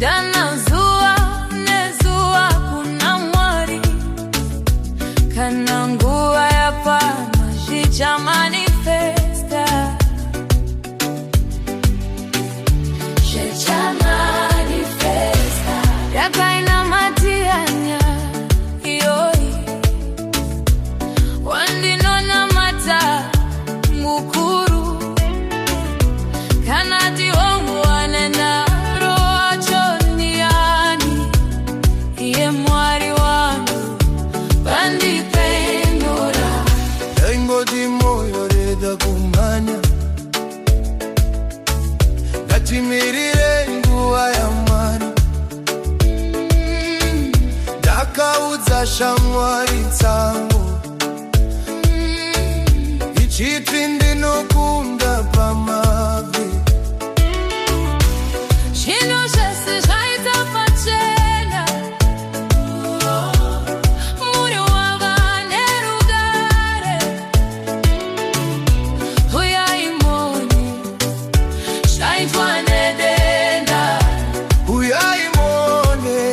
Chidana zua nezua kuna mwari kanangua ya pana jicha manifesta jicha manifesta yakaina matianya yoi wandinona mata mukuru kanati wangu wanena Mirire nguwa ya mwari Dakaudza shamwari tsangu Ichitwi ndinokunda pamabvi Chino zvese zvaita pachena Muri wava nerugare Uyai moni Zvaitwa nedenda Uyai mone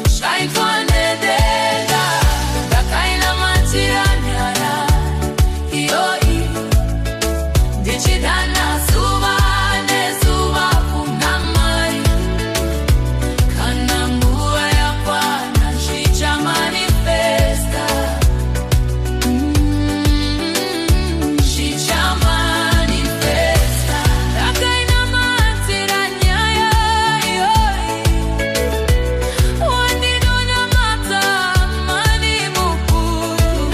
Zvaitwa nedenda Ndakaina matiranyara Iyoi Ndichidana zuva nezuva kuna mai Kana nguva yakwana zvicha manifesta Zvicha manifesta Ndakaina matiranyaya iyoi Wandinona mata mani mukuru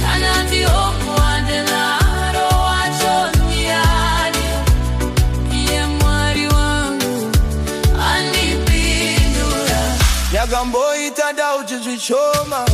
Kana ndiongo wandenaro wacho niani Iye mwari wangu andipindura Yakamboita dauti zvichoma